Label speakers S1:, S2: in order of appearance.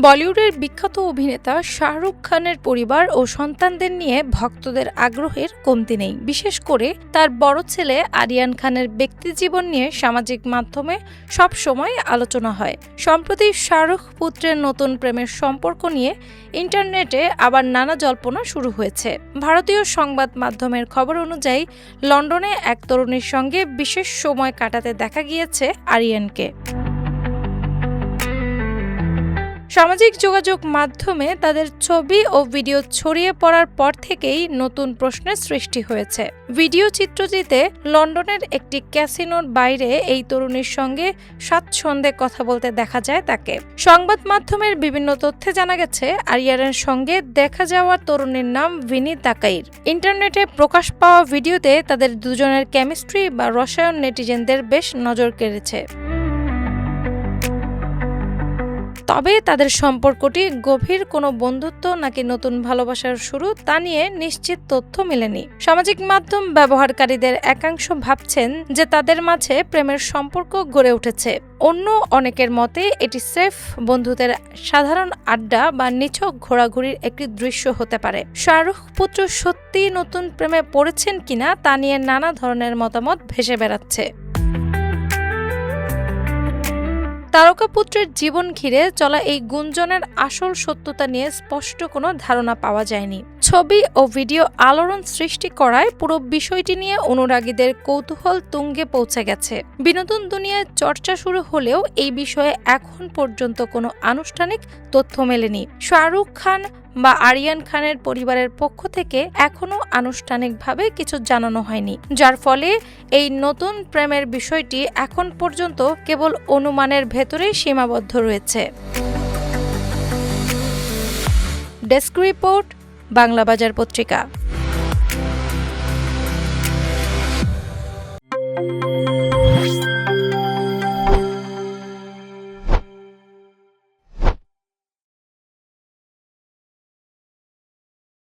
S1: বলিউডের বিখ্যাত অভিনেতা শাহরুখ খানের পরিবার ও সন্তানদের নিয়ে ভক্তদের আগ্রহের কমতি নেই। বিশেষ করে তার বড় ছেলে আরিয়ান খানের ব্যক্তিজীবন নিয়ে সামাজিক মাধ্যমে সব সময় আলোচনা হয়। সম্প্রতি শাহরুখ পুত্রের নতুন প্রেমের সম্পর্ক নিয়ে ইন্টারনেটে আবার নানা জল্পনা শুরু হয়েছে। ভারতীয় সংবাদ মাধ্যমের খবর অনুযায়ী লন্ডনে এক তরুণীর সঙ্গে বিশেষ সময় কাটাতে দেখা গিয়েছে আরিয়ানকে। সামাজিক যোগাযোগ মাধ্যমে তাদের ছবি ও ভিডিও ছড়িয়ে পড়ার পর থেকেই নতুন প্রশ্নের সৃষ্টি হয়েছে। ভিডিও চিত্রটিতে লন্ডনের একটি ক্যাসিনোর বাইরে এই তরুণীর সঙ্গে স্বাচ্ছন্দ্যে কথা বলতে দেখা যায় তাকে। সংবাদ মাধ্যমের বিভিন্ন তথ্যে জানা গেছে, আরিয়ানের সঙ্গে দেখা যাওয়া তরুণীর নাম ভিনি তাকাইর। ইন্টারনেটে প্রকাশ পাওয়া ভিডিওতে তাদের দুজনের কেমিস্ট্রি বা রসায়ন নেটিজেনদের বেশ নজর কেড়েছে। তবে তাদের সম্পর্কটি গভীর কোনো বন্ধুত্ব নাকি নতুন ভালোবাসার শুরু তা নিয়ে নিশ্চিত তথ্য মেলেনি। সামাজিক মাধ্যম ব্যবহারকারীদের একাংশ ভাবছেন যে তাদের মাঝে প্রেমের সম্পর্ক গড়ে উঠেছে। অন্য অনেকের মতে এটি স্রেফ বন্ধুদের সাধারণ আড্ডা বা নিছক ঘোরাঘুরির একটি দৃশ্য হতে পারে। শাহরুখ পুত্র সত্যিই নতুন প্রেমে পড়েছেন কিনা তা নিয়ে নানা ধরনের মতামত ভেসে বেড়াচ্ছে। তারকাপুত্রের জীবন ঘিরে চলা এই গুঞ্জনের আসল সত্যতা নিয়ে স্পষ্ট কোনো ধারণা পাওয়া যায়নি। ছবি ও ভিডিও আলোড়ন সৃষ্টি করায় পুরো বিষয়টি নিয়ে অনুরাগীদের কৌতূহল তুঙ্গে পৌঁছে গেছে। বিনোদন দুনিয়ায় চর্চা শুরু হলেও এই বিষয়ে এখন পর্যন্ত কোনো আনুষ্ঠানিক তথ্য মেলেনি। শাহরুখ খান বা আরিয়ান খানের পরিবারের পক্ষ থেকে এখনও আনুষ্ঠানিকভাবে কিছু জানানো হয়নি, যার ফলে এই নতুন প্রেমের বিষয়টি এখন পর্যন্ত কেবল অনুমানের ভেতরেই সীমাবদ্ধ রয়েছে। ডেস্ক রিপোর্ট, বাংলাবাজার পত্রিকা।